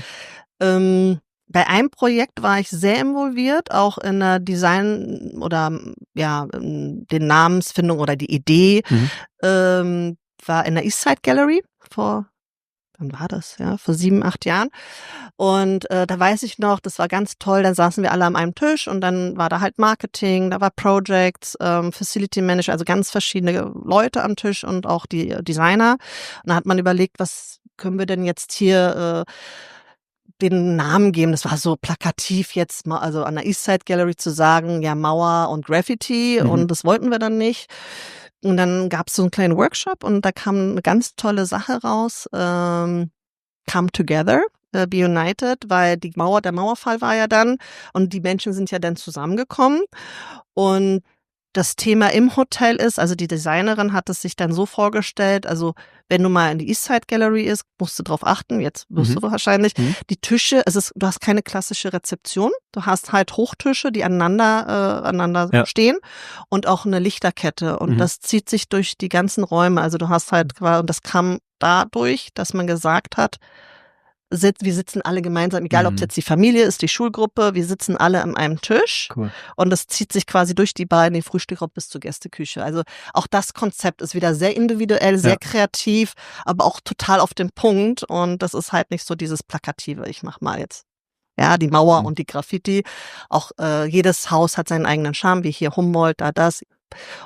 Bei einem Projekt war ich sehr involviert, auch in der Design oder den Namensfindung oder die Idee. War in der Eastside Gallery wann war das? Ja, vor 7, 8 Jahren. Und da weiß ich noch, das war ganz toll, da saßen wir alle an einem Tisch und dann war da halt Marketing, da war Projects, Facility Manager, also ganz verschiedene Leute am Tisch und auch die Designer. Und da hat man überlegt, was können wir denn jetzt hier den Namen geben. Das war so plakativ jetzt mal, also an der Eastside Gallery zu sagen, ja, Mauer und Graffiti und das wollten wir dann nicht. Und dann gab es so einen kleinen Workshop und da kam eine ganz tolle Sache raus, Come Together, Be United, weil der Mauerfall war ja dann und die Menschen sind ja dann zusammengekommen und das Thema im Hotel ist, also die Designerin hat es sich dann so vorgestellt, also wenn du mal in die Eastside Gallery ist, musst du drauf achten, jetzt wirst du wahrscheinlich, die Tische, du hast keine klassische Rezeption, du hast halt Hochtische, die aneinander stehen und auch eine Lichterkette und das zieht sich durch die ganzen Räume, also du hast halt quasi, und das kam dadurch, dass man gesagt hat, wir sitzen alle gemeinsam, egal ob es jetzt die Familie ist, die Schulgruppe, wir sitzen alle an einem Tisch und das zieht sich quasi durch die beiden, den Frühstückraum bis zur Gästeküche. Also auch das Konzept ist wieder sehr individuell, sehr kreativ, aber auch total auf den Punkt und das ist halt nicht so dieses Plakative, ich mach mal jetzt die Mauer und die Graffiti. Auch jedes Haus hat seinen eigenen Charme, wie hier Humboldt, da das.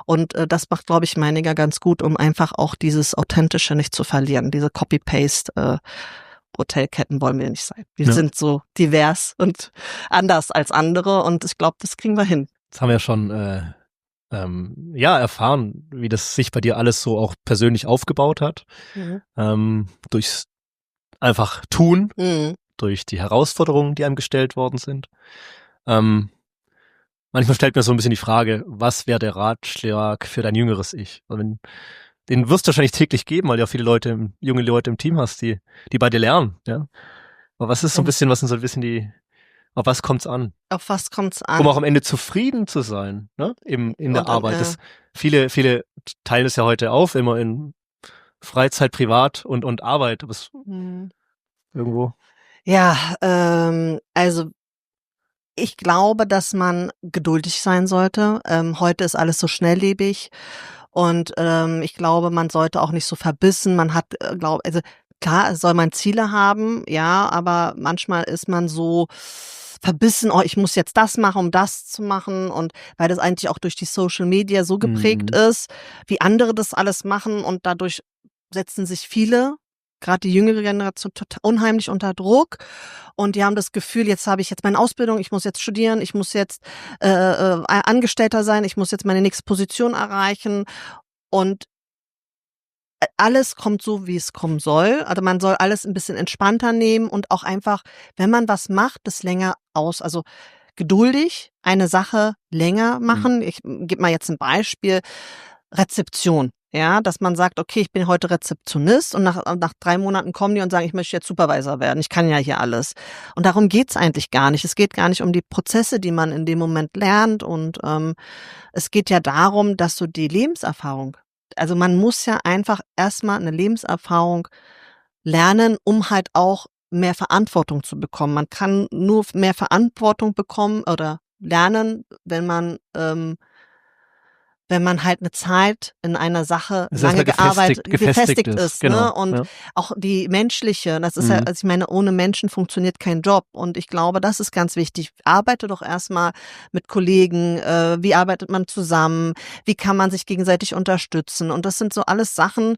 Und das macht, glaube ich, Meininger ganz gut, um einfach auch dieses Authentische nicht zu verlieren, diese Copy-Paste Hotelketten wollen wir nicht sein. Wir sind so divers und anders als andere und ich glaube, das kriegen wir hin. Jetzt haben wir ja schon erfahren, wie das sich bei dir alles so auch persönlich aufgebaut hat. Durchs einfach Tun, durch die Herausforderungen, die einem gestellt worden sind. Manchmal stellt mir so ein bisschen die Frage, was wäre der Ratschlag für dein jüngeres Ich? Den wirst du wahrscheinlich täglich geben, weil du ja viele junge Leute im Team hast, die bei dir lernen, ja. Aber was ist so ein bisschen, auf was kommt's an? Auf was kommt's an? Um auch am Ende zufrieden zu sein, ne? In der Arbeit. Viele teilen es ja heute auf, immer in Freizeit, Privat und Arbeit. Aber irgendwo. Ja, also ich glaube, dass man geduldig sein sollte. Heute ist alles so schnelllebig. Und ich glaube, man sollte auch nicht so verbissen. Man hat, also klar, soll man Ziele haben, ja, aber manchmal ist man so verbissen, ich muss jetzt das machen, um das zu machen. Und weil das eigentlich auch durch die Social Media so geprägt ist, wie andere das alles machen. Und dadurch setzen sich viele, gerade die jüngere Generation, total unheimlich unter Druck. Und die haben das Gefühl, jetzt habe ich jetzt meine Ausbildung, ich muss jetzt studieren, ich muss jetzt Angestellter sein, ich muss jetzt meine nächste Position erreichen. Und alles kommt so, wie es kommen soll. Also man soll alles ein bisschen entspannter nehmen und auch einfach, wenn man was macht, das länger also geduldig eine Sache länger machen. Ich gebe mal jetzt ein Beispiel. Rezeption. Ja, dass man sagt, okay, ich bin heute Rezeptionist und nach 3 Monaten kommen die und sagen, ich möchte jetzt Supervisor werden. Ich kann ja hier alles. Und darum geht's eigentlich gar nicht. Es geht gar nicht um die Prozesse, die man in dem Moment lernt. Und es geht ja darum, dass du die Lebenserfahrung, also man muss ja einfach erstmal eine Lebenserfahrung lernen, um halt auch mehr Verantwortung zu bekommen. Man kann nur mehr Verantwortung bekommen oder lernen, wenn man halt eine Zeit in einer Sache lange gefestigt ist. Genau, ne? Und auch die menschliche, das ist ja, also ich meine, ohne Menschen funktioniert kein Job. Und ich glaube, das ist ganz wichtig. Arbeite doch erstmal mit Kollegen, wie arbeitet man zusammen, wie kann man sich gegenseitig unterstützen. Und das sind so alles Sachen,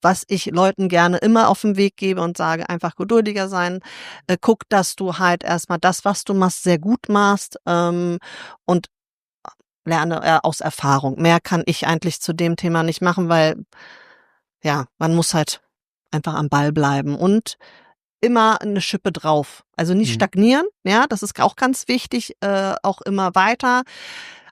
was ich Leuten gerne immer auf den Weg gebe und sage, einfach geduldiger sein. Guck, dass du halt erstmal das, was du machst, sehr gut machst und lerne aus Erfahrung. Mehr kann ich eigentlich zu dem Thema nicht machen, weil ja, man muss halt einfach am Ball bleiben und immer eine Schippe drauf. Also nicht stagnieren, ja, das ist auch ganz wichtig, auch immer weiter.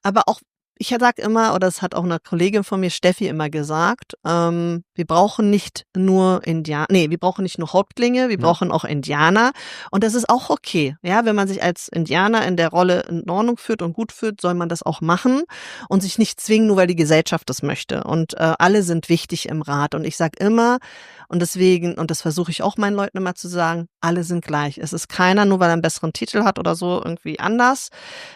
Aber auch ich sage immer, oder das hat auch eine Kollegin von mir, Steffi, immer gesagt, wir brauchen nicht nur wir brauchen nicht nur Häuptlinge, wir brauchen auch Indianer. Und das ist auch okay. Ja, wenn man sich als Indianer in der Rolle in Ordnung führt und gut fühlt, soll man das auch machen und sich nicht zwingen, nur weil die Gesellschaft das möchte. Und alle sind wichtig im Rat. Und ich sage immer, und deswegen, und das versuche ich auch meinen Leuten immer zu sagen, alle sind gleich. Es ist keiner, nur weil er einen besseren Titel hat oder so, irgendwie anders.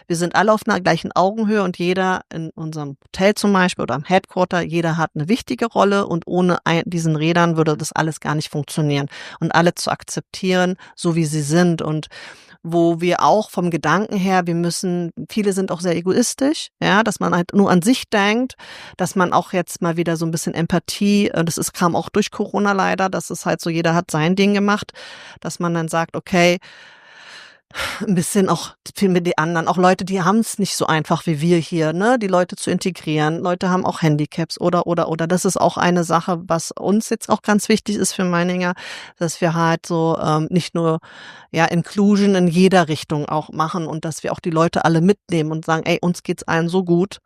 Wir sind alle auf einer gleichen Augenhöhe und jeder in unserem Hotel zum Beispiel oder am Headquarter, jeder hat eine wichtige Rolle und ohne diesen Rädern würde das alles gar nicht funktionieren. Und alle zu akzeptieren, so wie sie sind und wo wir auch vom Gedanken her, viele sind auch sehr egoistisch, ja, dass man halt nur an sich denkt, dass man auch jetzt mal wieder so ein bisschen Empathie, kam auch durch Corona leider, dass es halt so, jeder hat sein Ding gemacht, dass man dann sagt, okay, ein bisschen auch viel mit den anderen, auch Leute, die haben es nicht so einfach wie wir hier, ne, die Leute zu integrieren. Leute haben auch Handicaps oder. Das ist auch eine Sache, was uns jetzt auch ganz wichtig ist für Meininger, dass wir halt so nicht nur Inclusion in jeder Richtung auch machen und dass wir auch die Leute alle mitnehmen und sagen, ey, uns geht's allen so gut.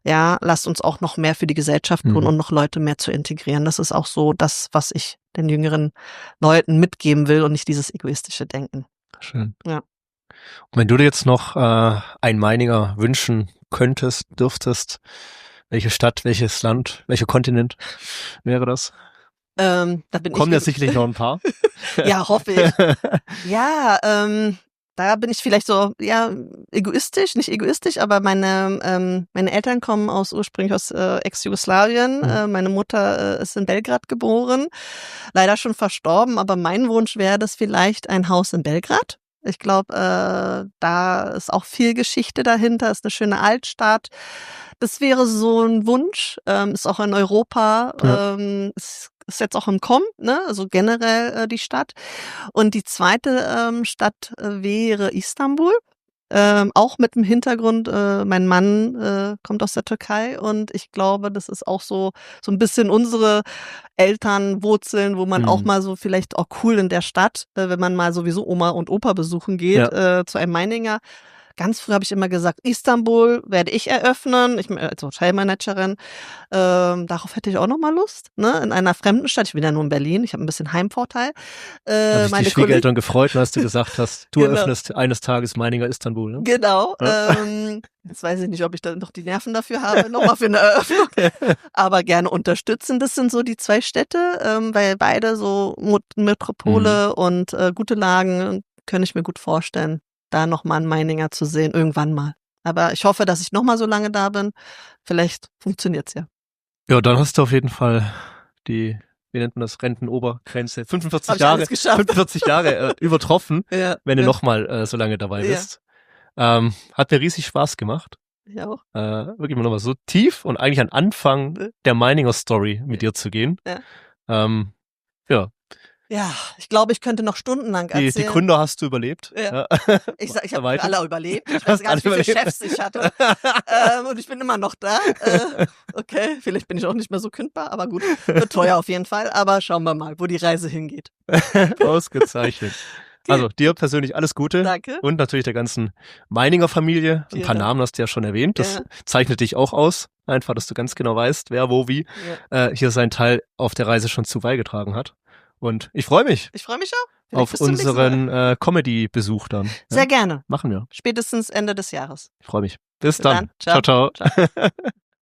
Ja, lasst uns auch noch mehr für die Gesellschaft tun und noch Leute mehr zu integrieren. Das ist auch so das, was ich den jüngeren Leuten mitgeben will und nicht dieses egoistische Denken. Schön. Ja. Und wenn du dir jetzt noch ein Meininger wünschen könntest, dürftest, welche Stadt, welches Land, welcher Kontinent wäre das? Kommen ja sicherlich noch ein paar. Ja, hoffe ich. Ja, da bin ich vielleicht so, nicht egoistisch, aber meine Eltern kommen ursprünglich aus Ex-Jugoslawien. Meine Mutter ist in Belgrad geboren, leider schon verstorben, aber mein Wunsch wäre das vielleicht ein Haus in Belgrad. Ich glaube, da ist auch viel Geschichte dahinter, ist eine schöne Altstadt. Das wäre so ein Wunsch, ist auch in Europa, ist jetzt auch im Kommen, ne? Also generell die Stadt. Und die zweite Stadt wäre Istanbul. Auch mit dem Hintergrund, mein Mann kommt aus der Türkei und ich glaube, das ist auch so ein bisschen unsere Elternwurzeln, wo man auch mal so vielleicht auch cool in der Stadt, wenn man mal sowieso Oma und Opa besuchen geht, zu einem Meininger. Ganz früh habe ich immer gesagt, Istanbul werde ich eröffnen, ich als Hotelmanagerin. Darauf hätte ich auch noch mal Lust, ne? In einer fremden Stadt. Ich bin ja nur in Berlin, ich habe ein bisschen Heimvorteil. Haben sich die Schwiegereltern gefreut, als du gesagt hast, du eröffnest eines Tages Meininger Istanbul. Ne? Genau. Ja. Jetzt weiß ich nicht, ob ich da noch die Nerven dafür habe, nochmal für eine Eröffnung. Aber gerne unterstützen. Das sind so die zwei Städte, weil beide so Metropole und gute Lagen, kann ich mir gut vorstellen, da nochmal einen Meininger zu sehen, irgendwann mal. Aber ich hoffe, dass ich nochmal so lange da bin. Vielleicht funktioniert's ja. Ja, dann hast du auf jeden Fall wie nennt man das, Rentenobergrenze, 45 Jahre übertroffen, wenn du nochmal so lange dabei bist. Hat mir riesig Spaß gemacht. Ja auch. Wirklich mal nochmal so tief und eigentlich an Anfang der Meininger Story mit dir zu gehen. Ja. Ja, ich glaube, ich könnte noch stundenlang erzählen. Die Gründer hast du überlebt. Ja. Ich habe alle überlebt. Ich weiß gar nicht, wie viele Chefs ich hatte. Und ich bin immer noch da. Okay, vielleicht bin ich auch nicht mehr so kündbar, aber gut. Wird teuer auf jeden Fall. Aber schauen wir mal, wo die Reise hingeht. Ausgezeichnet. Okay. Also dir persönlich alles Gute. Danke. Und natürlich der ganzen Meininger Familie. Ein paar Namen hast du ja schon erwähnt. Das zeichnet dich auch aus. Einfach, dass du ganz genau weißt, wer wo wie hier seinen Teil auf der Reise schon zu beigetragen hat. Und ich freue mich. Ich freue mich auch. Vielleicht auf unseren Comedy-Besuch dann. Sehr gerne. Machen wir. Spätestens Ende des Jahres. Ich freue mich. Bis dann. Ciao, ciao.